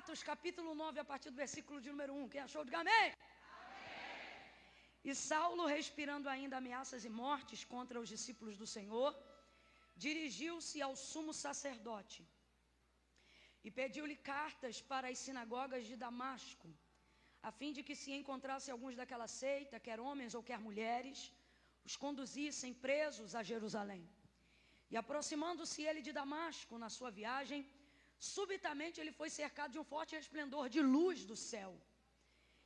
Atos, capítulo 9, a partir do versículo de número 1. Quem achou, diga amém. E Saulo, respirando ainda ameaças e mortes contra os discípulos do Senhor, dirigiu-se ao sumo sacerdote e pediu-lhe cartas para as sinagogas de Damasco, a fim de que se encontrasse alguns daquela seita, quer homens ou quer mulheres, os conduzissem presos a Jerusalém. E aproximando-se ele de Damasco na sua viagem, subitamente ele foi cercado de um forte resplendor de luz do céu.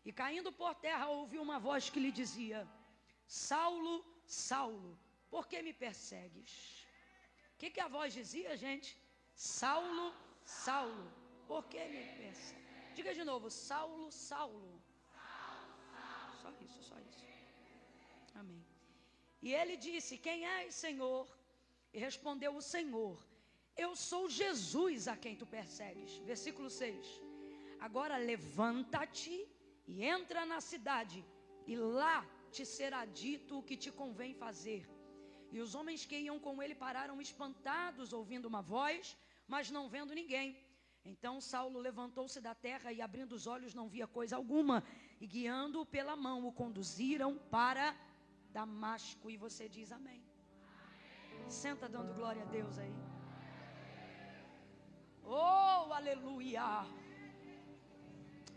E caindo por terra ouviu uma voz que lhe dizia: Saulo, Saulo, por que me persegues? O que a voz dizia, gente? Saulo, Saulo, por que me persegues? Diga de novo: Saulo, Saulo. Só isso, só isso. Amém. E ele disse: quem és, Senhor? E respondeu o Senhor: eu sou Jesus a quem tu persegues. Versículo 6. Agora levanta-te e entra na cidade, e lá te será dito o que te convém fazer. E os homens que iam com ele pararam espantados, ouvindo uma voz, mas não vendo ninguém. Então Saulo levantou-se da terra e, abrindo os olhos, não via coisa alguma, e guiando-o pela mão, o conduziram para Damasco. E você diz amém. Senta dando glória a Deus aí. Oh, aleluia.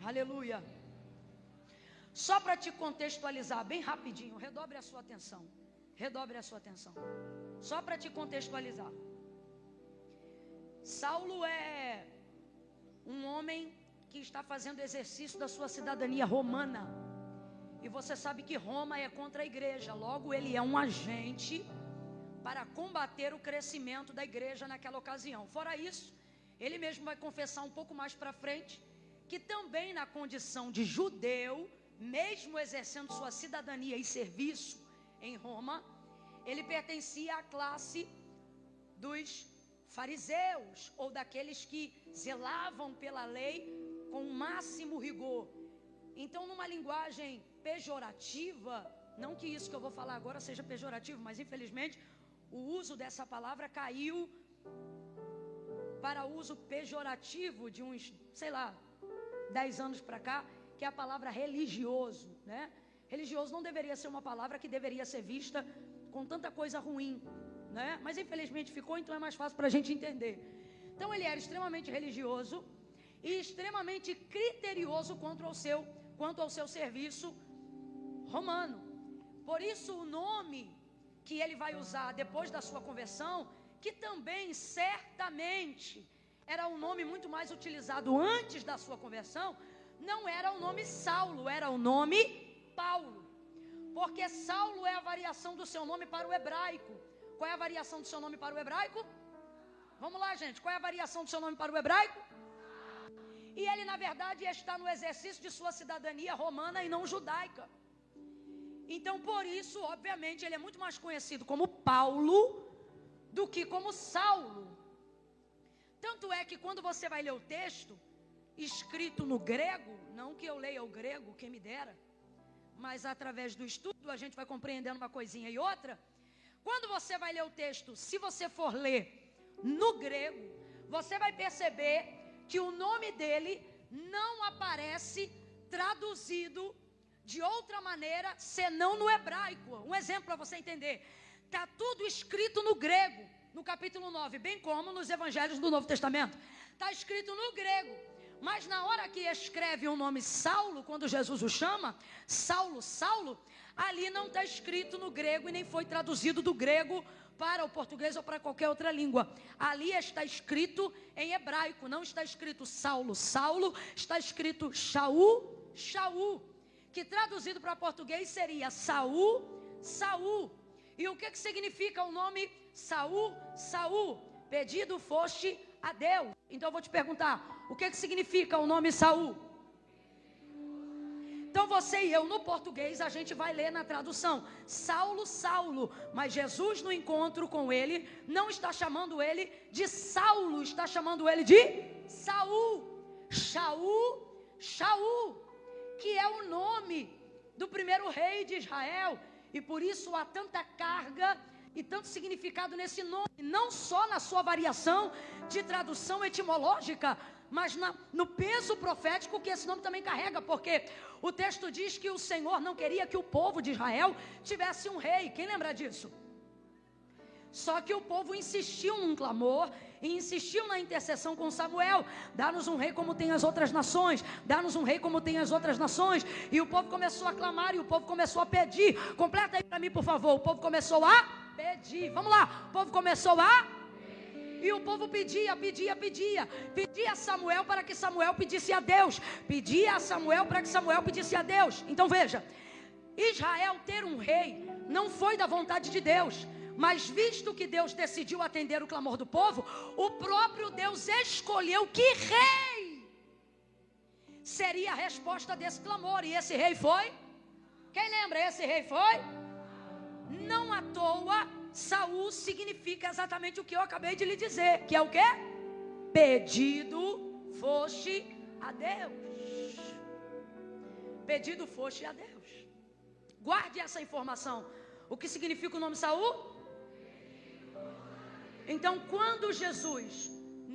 Aleluia. Só para te contextualizar bem rapidinho, redobre a sua atenção. Redobre a sua atenção. Só para te contextualizar. Saulo é um homem que está fazendo exercício da sua cidadania romana. E você sabe que Roma é contra a igreja. Logo, ele é um agente para combater o crescimento da igreja naquela ocasião. Fora isso, ele mesmo vai confessar um pouco mais para frente que também na condição de judeu, mesmo exercendo sua cidadania e serviço em Roma, ele pertencia à classe dos fariseus, ou daqueles que zelavam pela lei com o máximo rigor. Então, numa linguagem pejorativa, não que isso que eu vou falar agora seja pejorativo, mas infelizmente o uso dessa palavra caiu para uso pejorativo de uns, 10 anos para cá, que é a palavra religioso, né? Religioso não deveria ser uma palavra que deveria ser vista com tanta coisa ruim, né? Mas infelizmente ficou, então é mais fácil para a gente entender. Então ele era extremamente religioso e extremamente criterioso quanto ao seu serviço romano. Por isso o nome que ele vai usar depois da sua conversão, que também certamente era um nome muito mais utilizado antes da sua conversão, não era o nome Saulo, era o nome Paulo. Porque Saulo é a variação do seu nome para o hebraico. Qual é a variação do seu nome para o hebraico? Vamos lá, gente, qual é a variação do seu nome para o hebraico? E ele, na verdade, está no exercício de sua cidadania romana e não judaica. Então, por isso, obviamente, ele é muito mais conhecido como Paulo do que como Saulo. Tanto é que quando você vai ler o texto escrito no grego, não que eu leia o grego, quem me dera, mas através do estudo a gente vai compreendendo uma coisinha e outra. Quando você vai ler o texto, se você for ler no grego, você vai perceber que o nome dele não aparece traduzido de outra maneira, senão no hebraico. Um exemplo para você entender. Está tudo escrito no grego, no capítulo 9, bem como nos evangelhos do Novo Testamento. Está escrito no grego. Mas na hora que escreve o nome Saulo, quando Jesus o chama, Saulo, Saulo, ali não está escrito no grego e nem foi traduzido do grego para o português ou para qualquer outra língua. Ali está escrito em hebraico, não está escrito Saulo, Saulo, está escrito Shaul, Shaul, que traduzido para português seria Saul, Saul. E o que significa o nome Saul, Saul? Pedido foste a Deus. Então eu vou te perguntar, o que significa o nome Saul? Então você e eu no português a gente vai ler na tradução Saulo, Saulo, mas Jesus no encontro com ele não está chamando ele de Saulo, está chamando ele de Saul, Shaul, Shaul, que é o nome do primeiro rei de Israel. E por isso há tanta carga e tanto significado nesse nome, não só na sua variação de tradução etimológica, mas no peso profético que esse nome também carrega, porque o texto diz que o Senhor não queria que o povo de Israel tivesse um rei. Quem lembra disso? Só que o povo insistiu num clamor e insistiu na intercessão com Samuel: dá-nos um rei como tem as outras nações, dá-nos um rei como tem as outras nações. E o povo começou a clamar e o povo começou a pedir. Completa aí para mim, por favor. O povo começou a pedir. Vamos lá. O povo começou a... E o povo pedia a Samuel para que Samuel pedisse a Deus. Pedia a Samuel para que Samuel pedisse a Deus. Então veja, Israel ter um rei não foi da vontade de Deus, mas visto que Deus decidiu atender o clamor do povo, o próprio Deus escolheu que rei seria a resposta desse clamor. E esse rei foi? Quem lembra? Esse rei foi? Não à toa, Saul significa exatamente o que eu acabei de lhe dizer, que é o quê? Pedido foste a Deus. Pedido foste a Deus. Guarde essa informação. O que significa o nome Saul? Então, quando Jesus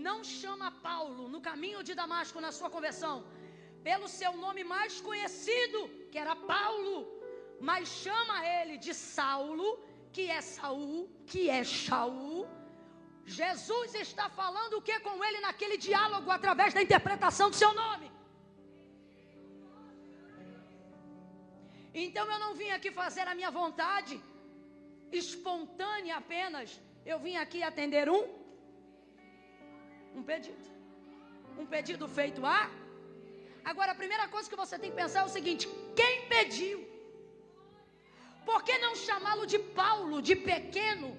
não chama Paulo no caminho de Damasco, na sua conversão, pelo seu nome mais conhecido, que era Paulo, mas chama ele de Saulo, que é Saul, que é Shaul, Jesus está falando o que com ele naquele diálogo, através da interpretação do seu nome. Então eu não vim aqui fazer a minha vontade espontânea apenas. Eu vim aqui atender um pedido feito a... Agora a primeira coisa que você tem que pensar é o seguinte: quem pediu? Por que não chamá-lo de Paulo, de pequeno?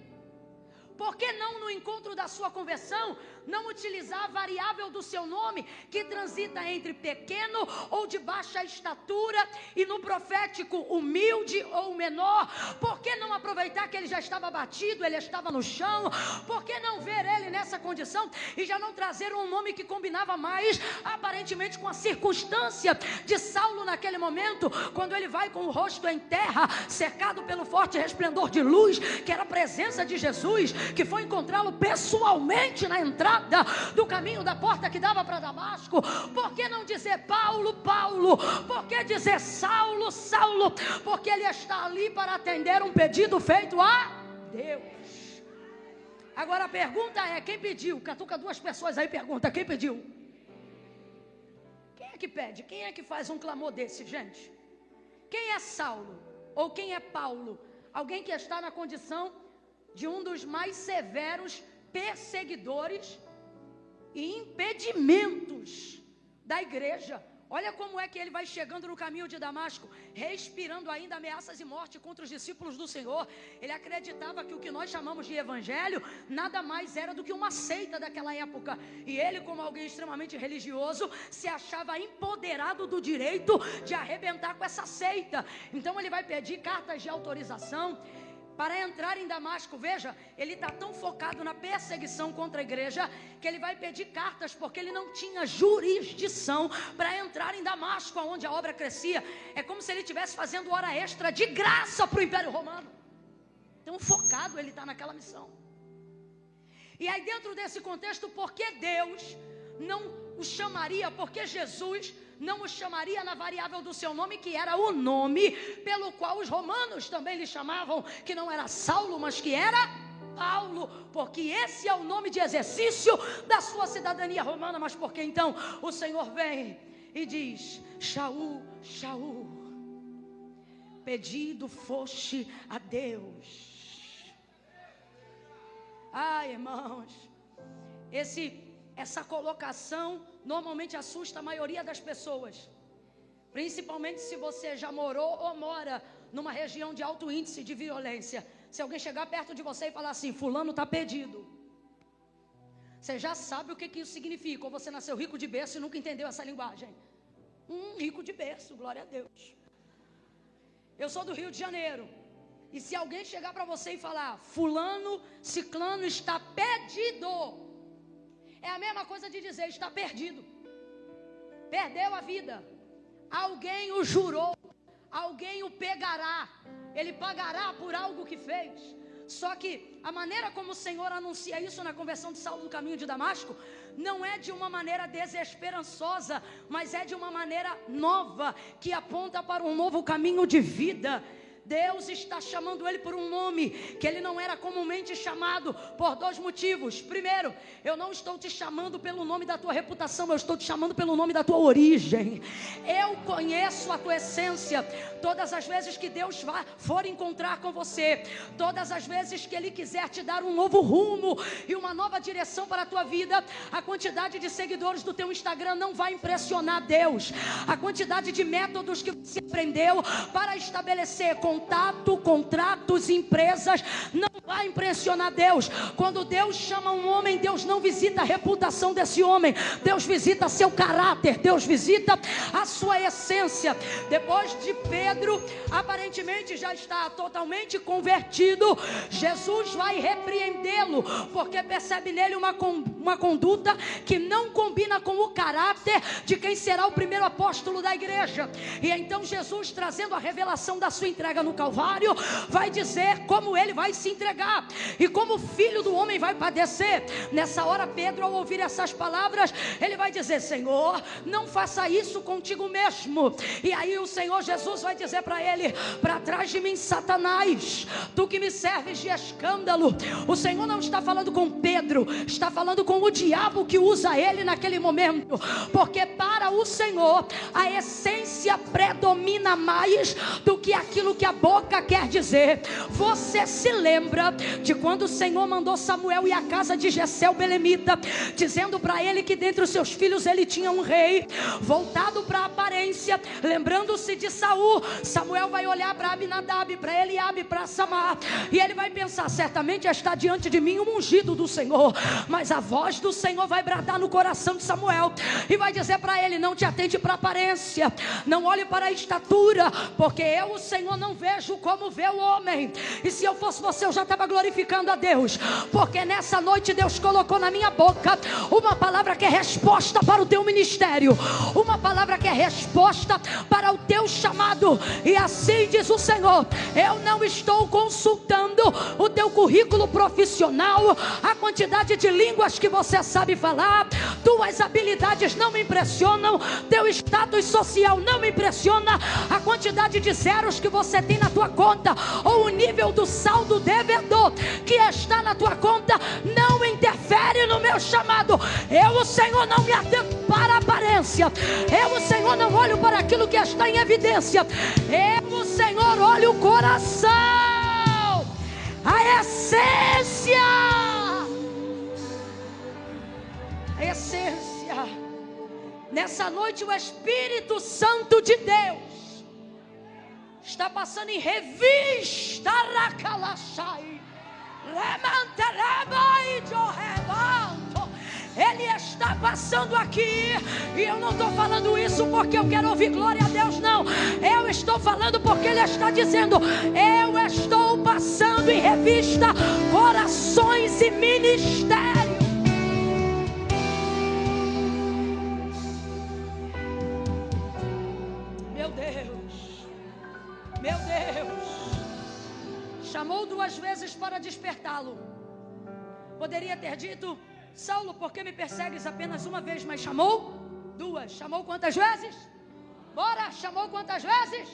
Por que não, no encontro da sua conversão, não utilizar a variável do seu nome, que transita entre pequeno ou de baixa estatura, e no profético humilde ou menor? Por que não aproveitar que ele já estava abatido, ele estava no chão? Por que não ver ele nessa condição e já não trazer um nome que combinava mais, aparentemente, com a circunstância de Saulo naquele momento, quando ele vai com o rosto em terra, cercado pelo forte resplendor de luz, que era a presença de Jesus, que foi encontrá-lo pessoalmente na entrada do caminho da porta que dava para Damasco? Por que não dizer Paulo, Paulo? Por que dizer Saulo, Saulo? Porque ele está ali para atender um pedido feito a Deus. Agora a pergunta é: quem pediu? Catuca duas pessoas aí, pergunta: quem pediu? Quem é que pede? Quem é que faz um clamor desse, gente? Quem é Saulo? Ou quem é Paulo? Alguém que está na condição de um dos mais severos perseguidores e impedimentos da igreja. Olha como é que ele vai chegando no caminho de Damasco, respirando ainda ameaças e morte contra os discípulos do Senhor. Ele acreditava que o que nós chamamos de evangelho nada mais era do que uma seita daquela época. E ele, como alguém extremamente religioso, se achava empoderado do direito de arrebentar com essa seita. Então ele vai pedir cartas de autorização para entrar em Damasco. Veja, ele está tão focado na perseguição contra a igreja, que ele vai pedir cartas, porque ele não tinha jurisdição para entrar em Damasco, onde a obra crescia. É como se ele estivesse fazendo hora extra de graça para o Império Romano. Tão focado ele está naquela missão. E aí, dentro desse contexto, por que Deus não o chamaria, porque Jesus não o chamaria na variável do seu nome, que era o nome pelo qual os romanos também lhe chamavam, que não era Saulo, mas que era Paulo, porque esse é o nome de exercício da sua cidadania romana. Mas por que então o Senhor vem e diz: Shaul, Shaul, pedido foste a Deus? Ai, irmãos, essa colocação normalmente assusta a maioria das pessoas, principalmente se você já morou ou mora numa região de alto índice de violência. Se alguém chegar perto de você e falar assim: fulano está perdido, você já sabe o que isso significa. Ou você nasceu rico de berço e nunca entendeu essa linguagem. Rico de berço, glória a Deus. Eu sou do Rio de Janeiro, e se alguém chegar para você e falar: fulano, ciclano está perdido, é a mesma coisa de dizer: está perdido, perdeu a vida, alguém o jurou, alguém o pegará, ele pagará por algo que fez. Só que a maneira como o Senhor anuncia isso na conversão de Saulo no caminho de Damasco, não é de uma maneira desesperançosa, mas é de uma maneira nova, que aponta para um novo caminho de vida. Deus está chamando ele por um nome que ele não era comumente chamado, por dois motivos. Primeiro, eu não estou te chamando pelo nome da tua reputação, eu estou te chamando pelo nome da tua origem. Eu conheço a tua essência. Todas as vezes que Deus for encontrar com você, todas as vezes que Ele quiser te dar um novo rumo e uma nova direção para a tua vida, a quantidade de seguidores do teu Instagram não vai impressionar Deus. A quantidade de métodos que você aprendeu para estabelecer contato, contratos, empresas, não vai impressionar Deus. Quando Deus chama um homem, Deus não visita a reputação desse homem, Deus visita seu caráter, Deus visita a sua essência. Depois de Pedro aparentemente já está totalmente convertido, Jesus vai repreendê-lo, porque percebe nele uma conduta que não combina com o caráter de quem será o primeiro apóstolo da igreja. E então Jesus, trazendo a revelação da sua entrega no Calvário, vai dizer como ele vai se entregar e como o Filho do Homem vai padecer. Nessa hora, Pedro, ao ouvir essas palavras, ele vai dizer: Senhor, não faça isso contigo mesmo. E aí o Senhor Jesus vai dizer para ele: para trás de mim, Satanás, tu que me serves de escândalo. O Senhor não está falando com Pedro, está falando com o diabo que usa ele naquele momento, porque para o Senhor a essência predomina mais do que aquilo que a boca quer dizer. Você se lembra de quando o Senhor mandou Samuel ir à casa de Jessé o belemita, dizendo para ele que dentre os seus filhos ele tinha um rei voltado para a aparência, lembrando-se de Saul. Samuel vai olhar para Abinadab, para Eliabe, para Samar, e ele vai pensar: certamente está diante de mim um ungido do Senhor. Mas a voz do Senhor vai bradar no coração de Samuel e vai dizer para ele: não te atente para a aparência, não olhe para a estatura, porque eu, o Senhor, não vejo como vê o homem. E se eu fosse você, eu já estava glorificando a Deus, porque nessa noite Deus colocou na minha boca uma palavra que é resposta para o teu ministério, uma palavra que é resposta para o teu chamado. E assim diz o Senhor: eu não estou consultando o teu currículo profissional, a quantidade de línguas que você sabe falar, tuas habilidades não me impressionam, teu status social não me impressiona, a quantidade de zeros que você tem na tua conta, ou o nível do saldo devedor que está na tua conta, não interfere no meu chamado. Eu, o Senhor, não me atento para a aparência, eu, o Senhor, não olho para aquilo que está em evidência, eu, o Senhor, olho o coração, a essência. A essência. Nessa noite o Espírito Santo de Deus está passando em revista. Ele está passando aqui, e eu não estou falando isso porque eu quero ouvir glória a Deus, não. Eu estou falando porque Ele está dizendo: eu estou passando em revista corações e ministérios. Meu Deus, chamou 2 vezes para despertá-lo. Poderia ter dito: Saulo, por que me persegues apenas uma vez? Mas chamou 2. Chamou quantas vezes? Bora, chamou quantas vezes?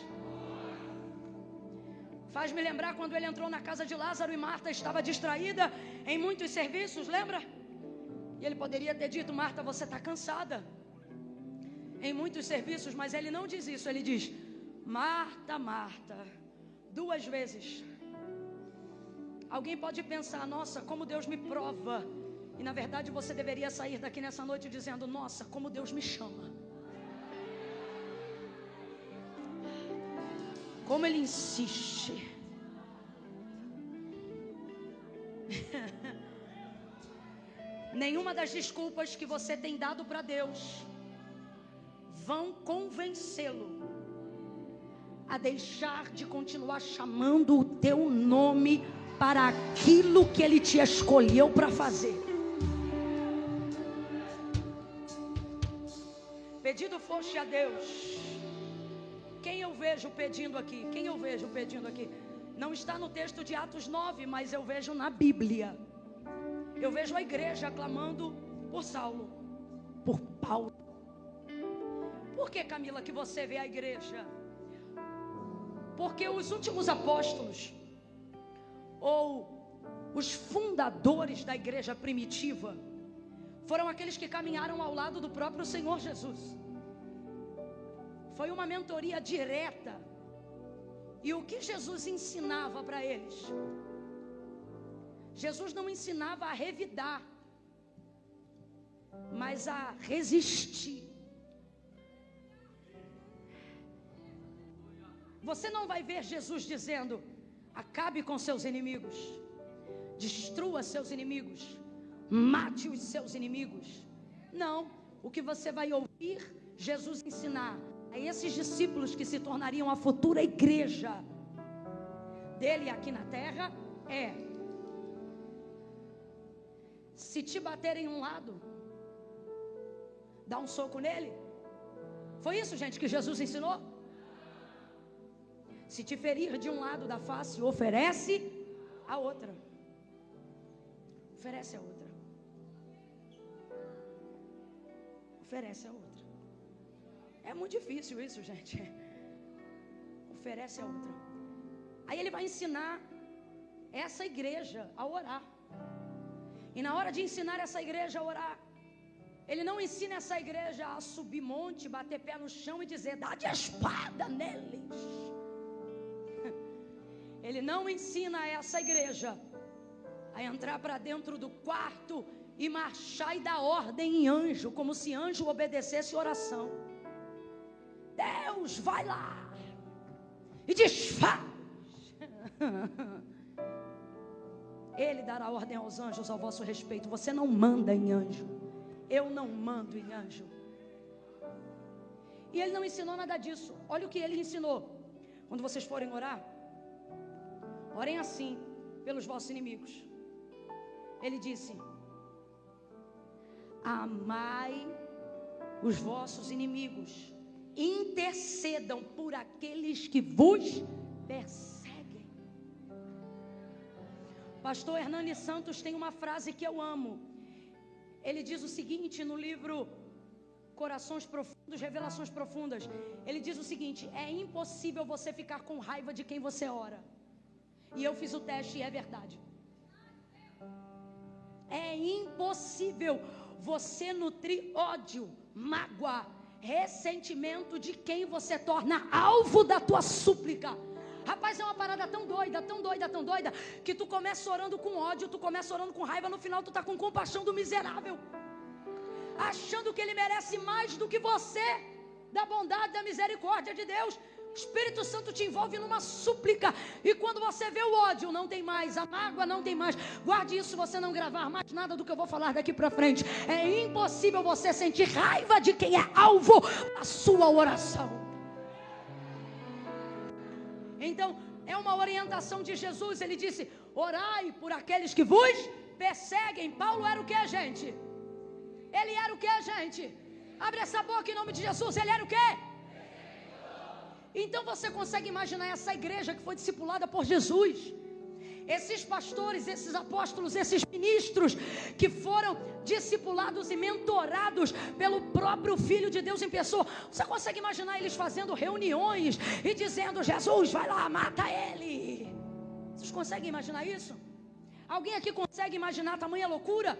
Faz-me lembrar quando ele entrou na casa de Lázaro e Marta estava distraída em muitos serviços, lembra? E ele poderia ter dito: Marta, você está cansada em muitos serviços, mas ele não diz isso, ele diz: Marta, Marta, 2 vezes. Alguém pode pensar: nossa, como Deus me prova. E na verdade você deveria sair daqui nessa noite dizendo: nossa, como Deus me chama, como Ele insiste. Nenhuma das desculpas que você tem dado para Deus vão convencê-lo a deixar de continuar chamando o teu nome para aquilo que Ele te escolheu para fazer. Pedido foste a Deus. Quem eu vejo pedindo aqui? Quem eu vejo pedindo aqui? Não está no texto de Atos 9, mas eu vejo na Bíblia. Eu vejo a igreja clamando por Saulo, por Paulo. Por que, Camila, que você vê a igreja? Porque os últimos apóstolos, ou os fundadores da igreja primitiva, foram aqueles que caminharam ao lado do próprio Senhor Jesus. Foi uma mentoria direta. E o que Jesus ensinava para eles? Jesus não ensinava a revidar, mas a resistir. Você não vai ver Jesus dizendo: acabe com seus inimigos, destrua seus inimigos, mate os seus inimigos. Não, o que você vai ouvir Jesus ensinar a esses discípulos que se tornariam a futura igreja dele aqui na terra é: se te baterem em um lado, dá um soco nele. Foi isso, gente, que Jesus ensinou? Se te ferir de um lado da face, oferece a outra. Oferece a outra. Oferece a outra. É muito difícil isso, gente. Oferece a outra. Aí ele vai ensinar essa igreja a orar. E na hora de ensinar essa igreja a orar, ele não ensina essa igreja a subir monte, bater pé no chão e dizer: dá de espada neles. Ele não ensina essa igreja a entrar para dentro do quarto e marchar e dar ordem em anjo, como se anjo obedecesse oração. Deus, vai lá e desfaz. Ele dará ordem aos anjos ao vosso respeito. Você não manda em anjo. Eu não mando em anjo. E ele não ensinou nada disso. Olha o que ele ensinou. Quando vocês forem orar, orem assim pelos vossos inimigos. Ele disse: amai os vossos inimigos, intercedam por aqueles que vos perseguem. Pastor Hernani Santos tem uma frase que eu amo. Ele diz o seguinte no livro Corações Profundos, Revelações Profundas. Ele diz o seguinte: é impossível você ficar com raiva de quem você ora. E eu fiz o teste e é verdade. É impossível você nutrir ódio, mágoa, ressentimento de quem você torna alvo da tua súplica. Rapaz, é uma parada tão doida, tão doida, tão doida, que tu começa orando com ódio, tu começa orando com raiva, no final tu está com compaixão do miserável, achando que ele merece mais do que você, da bondade, da misericórdia de Deus. O Espírito Santo te envolve numa súplica, e quando você vê o ódio, não tem mais, a mágoa não tem mais. Guarde isso, você não gravar mais nada do que eu vou falar daqui para frente. É impossível você sentir raiva de quem é alvo da sua oração. Então, é uma orientação de Jesus. Ele disse: orai por aqueles que vos perseguem. Paulo era o que, gente? Ele era o que, gente? Abre essa boca em nome de Jesus. Ele era o que? Então você consegue imaginar essa igreja que foi discipulada por Jesus, esses pastores, esses apóstolos, esses ministros que foram discipulados e mentorados pelo próprio Filho de Deus em pessoa. Você consegue imaginar eles fazendo reuniões e dizendo: Jesus, vai lá, mata ele. Vocês conseguem imaginar isso? Alguém aqui consegue imaginar tamanha loucura?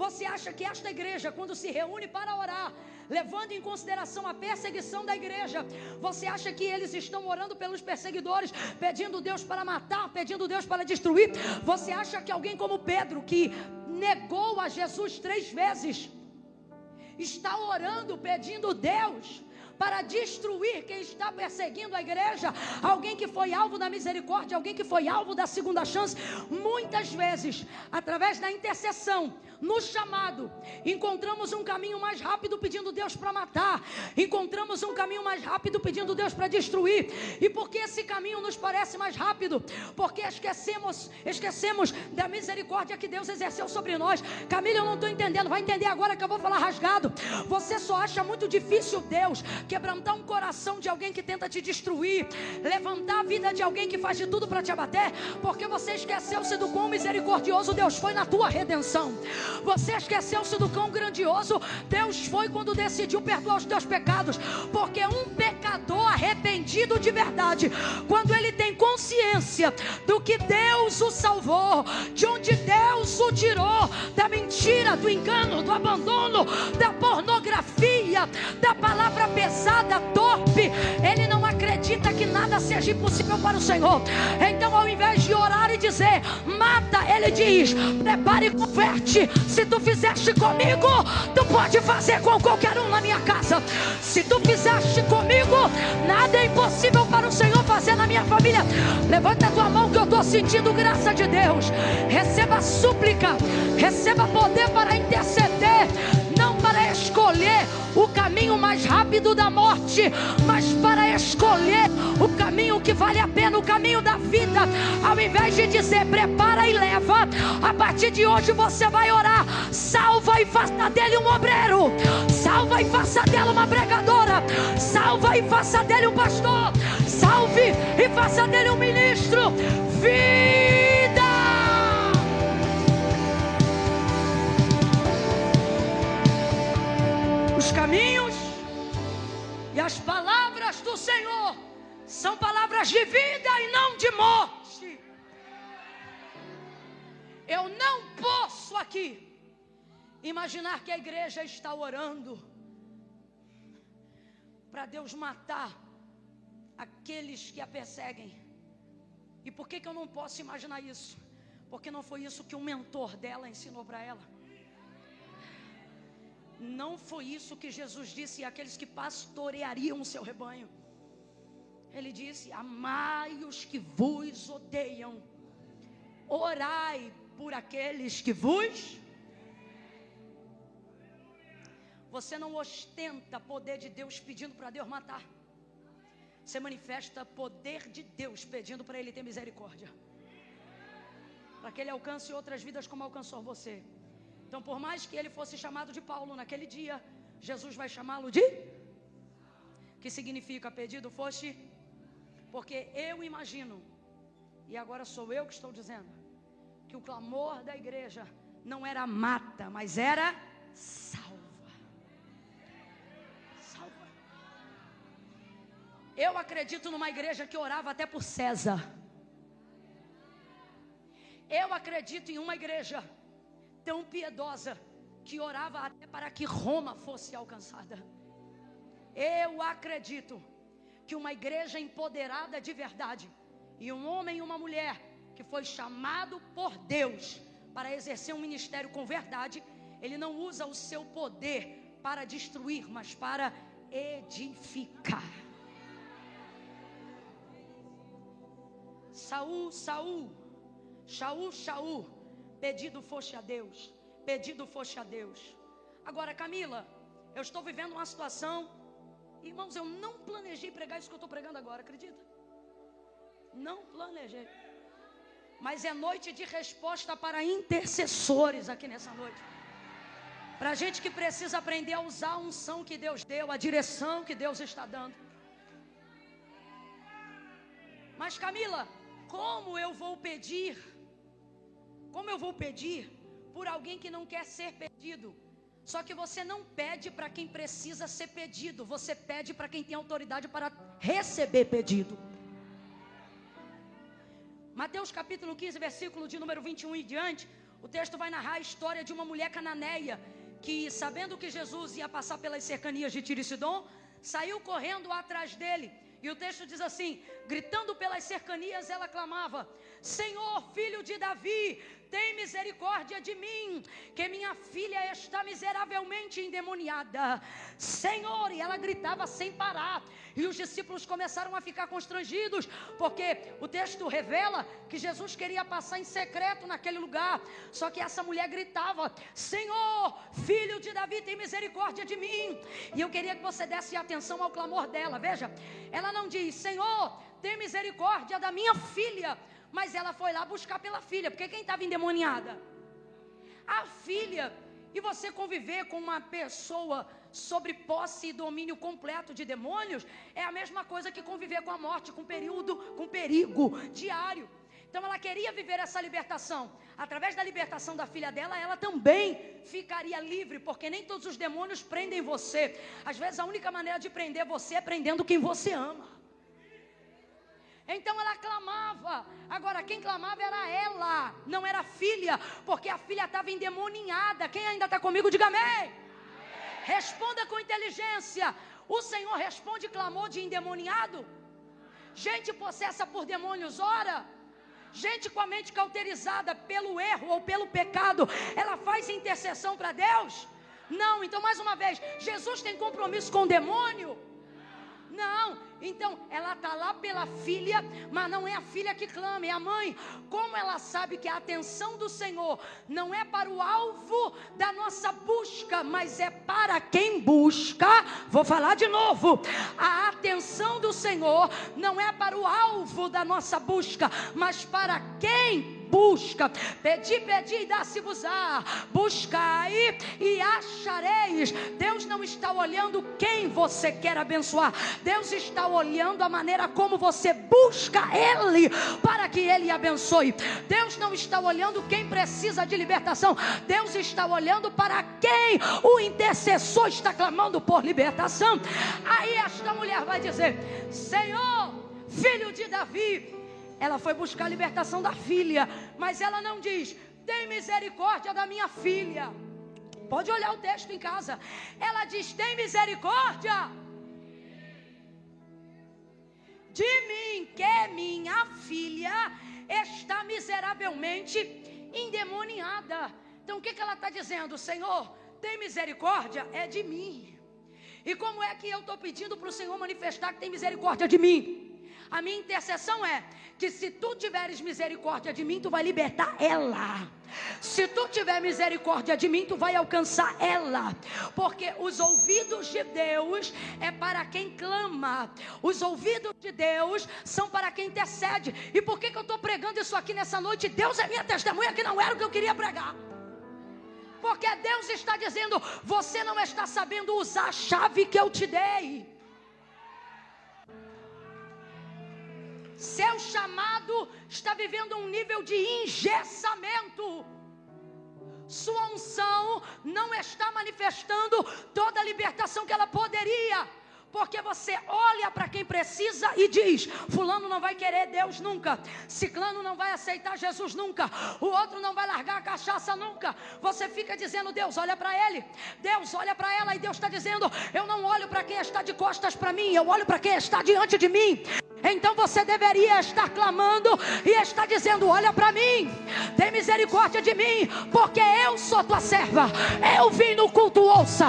Você acha que esta igreja, quando se reúne para orar, levando em consideração a perseguição da igreja, você acha que eles estão orando pelos perseguidores, pedindo Deus para matar, pedindo Deus para destruir? Você acha que alguém como Pedro, que negou a Jesus 3 vezes, está orando, pedindo Deus para destruir quem está perseguindo a igreja? Alguém que foi alvo da misericórdia, alguém que foi alvo da segunda chance. Muitas vezes, através da intercessão, no chamado, encontramos um caminho mais rápido pedindo Deus para matar, encontramos um caminho mais rápido pedindo Deus para destruir. E por que esse caminho nos parece mais rápido? Porque esquecemos da misericórdia que Deus exerceu sobre nós. Camila, eu não estou entendendo. Vai entender agora que eu vou falar rasgado. Você só acha muito difícil Deus quebrantar um coração de alguém que tenta te destruir, levantar a vida de alguém que faz de tudo para te abater, porque você esqueceu-se do quão misericordioso Deus foi na tua redenção. Você esqueceu-se do quão grandioso Deus foi quando decidiu perdoar os teus pecados, porque um pecador arrependido de verdade, quando ele tem consciência do que Deus o salvou, de onde Deus o tirou, da mentira, do engano, do abandono, da pornografia, da palavra pesada, torpe, ele não acredita que nada seja impossível para o Senhor. Então, ao invés de orar e dizer mata, ele diz prepare e converte. Se tu fizeste comigo, tu pode fazer com qualquer um na minha casa. Se tu fizeste comigo, nada é impossível para o Senhor fazer na minha família. Levanta a tua mão que eu estou sentindo graça de Deus. Receba súplica, receba poder para interceder, não para escolher o caminho mais rápido da morte, mas para escolher o caminho que vale a pena, o caminho da vida. Ao invés de dizer prepara e leva, a partir de hoje você vai orar: salva e faça dele um obreiro, salva e faça dela uma pregadora, salva e faça dele um pastor, salve e faça dele um ministro. Vida! Os caminhos e as palavras do Senhor são palavras de vida e não de morte. Eu não posso aqui imaginar que a igreja está orando para Deus matar aqueles que a perseguem. E por que eu não posso imaginar isso? Porque não foi isso que o mentor dela ensinou para ela. Não foi isso que Jesus disse àqueles que pastoreariam o seu rebanho. Ele disse: amai os que vos odeiam, orai por aqueles que vos... Você não ostenta poder de Deus pedindo para Deus matar. Você manifesta poder de Deus pedindo para Ele ter misericórdia, para que Ele alcance outras vidas como alcançou você. Então, por mais que ele fosse chamado de Paulo naquele dia, Jesus vai chamá-lo de... Que significa pedido foste? Porque eu imagino, e agora sou eu que estou dizendo, que o clamor da igreja não era mata, mas era salva. Salva. Eu acredito numa igreja que orava até por César. Eu acredito em uma igreja tão piedosa que orava até para que Roma fosse alcançada. Eu acredito que uma igreja empoderada de verdade, e um homem e uma mulher que foi chamado por Deus para exercer um ministério com verdade, ele não usa o seu poder para destruir, mas para edificar. Saul, Shaul, pedido foste a Deus, pedido foste a Deus. Agora, Camila, eu estou vivendo uma situação, irmãos, eu não planejei pregar isso que eu estou pregando agora, acredita? Não planejei. Mas é noite de resposta para intercessores aqui nessa noite. Para gente que precisa aprender a usar a unção que Deus deu, a direção que Deus está dando. Mas, Camila, como eu vou pedir? Como eu vou pedir por alguém que não quer ser pedido? Só que você não pede para quem precisa ser pedido, você pede para quem tem autoridade para receber pedido. Mateus capítulo 15, versículo de número 21 e diante, o texto vai narrar a história de uma mulher cananeia que, sabendo que Jesus ia passar pelas cercanias de Tiro e Sidom, saiu correndo atrás dele. E o texto diz assim: gritando pelas cercanias, ela clamava: Senhor, filho de Davi, tem misericórdia de mim, que minha filha está miseravelmente endemoniada. Senhor, e ela gritava sem parar. E os discípulos começaram a ficar constrangidos, porque o texto revela que Jesus queria passar em secreto naquele lugar. Só que essa mulher gritava: Senhor, filho de Davi, tem misericórdia de mim. E eu queria que você desse atenção ao clamor dela. Veja, ela não diz: Senhor, tem misericórdia da minha filha, mas ela foi lá buscar pela filha, porque quem estava endemoniada? A filha. E você conviver com uma pessoa sobre posse e domínio completo de demônios, é a mesma coisa que conviver com a morte, com perigo diário. Então ela queria viver essa libertação. Através da libertação da filha dela, ela também ficaria livre, porque nem todos os demônios prendem você. Às vezes a única maneira de prender você é prendendo quem você ama. Então ela clamava. Agora quem clamava era ela, não era a filha, porque a filha estava endemoninhada. Quem ainda está comigo, diga amém. Responda com inteligência. O Senhor responde clamor de endemoniado? Gente possessa por demônios ora? Gente com a mente cauterizada pelo erro ou pelo pecado, ela faz intercessão para Deus? Não. Então mais uma vez, Jesus tem compromisso com o demônio? Não. Então ela está lá pela filha, mas não é a filha que clama, é a mãe. Como ela sabe que a atenção do Senhor não é para o alvo da nossa busca, mas é para quem busca? Vou falar de novo. A atenção do Senhor não é para o alvo da nossa busca, mas para quem busca. Pedi e dá-se-vos-á. Buscai e achareis. Deus não está olhando quem você quer abençoar. Deus está olhando a maneira como você busca Ele para que Ele abençoe. Deus não está olhando quem precisa de libertação. Deus está olhando para quem o intercessor está clamando por libertação. Aí esta mulher vai dizer: Senhor, filho de Davi. Ela foi buscar a libertação da filha, mas ela não diz: tem misericórdia da minha filha. Pode olhar o texto em casa. Ela diz: tem misericórdia de mim, que minha filha está miseravelmente endemoniada. Então o que ela está dizendo? Senhor, tem misericórdia é de mim. E como é que eu estou pedindo para o Senhor manifestar que tem misericórdia de mim? A minha intercessão é que se tu tiveres misericórdia de mim, tu vai libertar ela. Se tu tiver misericórdia de mim, tu vai alcançar ela. Porque os ouvidos de Deus é para quem clama. Os ouvidos de Deus são para quem intercede. E por que eu estou pregando isso aqui nessa noite? Deus é minha testemunha que não era o que eu queria pregar. Porque Deus está dizendo: você não está sabendo usar a chave que eu te dei. Seu chamado está vivendo um nível de engessamento. Sua unção não está manifestando toda a libertação que ela poderia. Porque você olha para quem precisa e diz: fulano não vai querer Deus nunca, ciclano não vai aceitar Jesus nunca, o outro não vai largar a cachaça nunca. Você fica dizendo: Deus olha para ele, Deus olha para ela. E Deus está dizendo: eu não olho para quem está de costas para mim, eu olho para quem está diante de mim. Então você deveria estar clamando e estar dizendo: olha para mim, tem misericórdia de mim, porque eu sou tua serva. Eu vim no culto, ouça,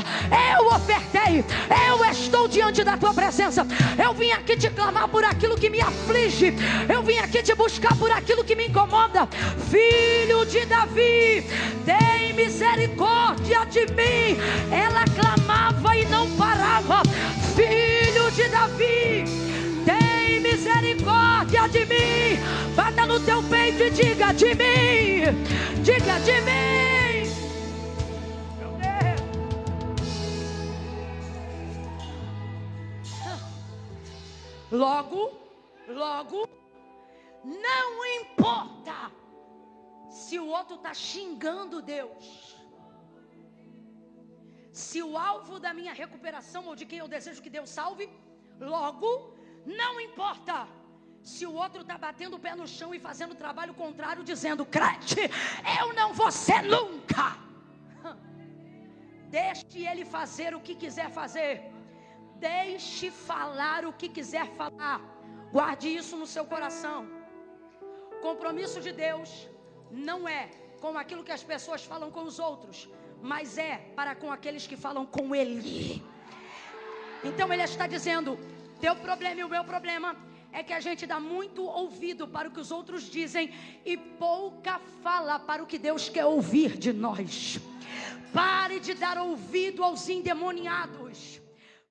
eu ofertei, eu estou diante da tua presença. Eu vim aqui te clamar por aquilo que me aflige, eu vim aqui te buscar por aquilo que me incomoda. Filho de Davi, tem misericórdia de mim. Ela clamava e não parava. Filho de Davi, tem misericórdia de mim. Bata no teu peito e diga: de mim, diga de mim. Meu Deus. Logo, não importa se o outro está xingando Deus, se o alvo da minha recuperação ou de quem eu desejo que Deus salve. Logo, não importa se o outro está batendo o pé no chão e fazendo o trabalho contrário, dizendo: crente, eu não vou ser nunca. Deixe ele fazer o que quiser fazer. Deixe falar o que quiser falar. Guarde isso no seu coração. Compromisso de Deus não é com aquilo que as pessoas falam com os outros, mas é para com aqueles que falam com Ele. Então Ele está dizendo: teu problema e o meu problema é que a gente dá muito ouvido para o que os outros dizem e pouca fala para o que Deus quer ouvir de nós. Pare de dar ouvido aos endemoniados.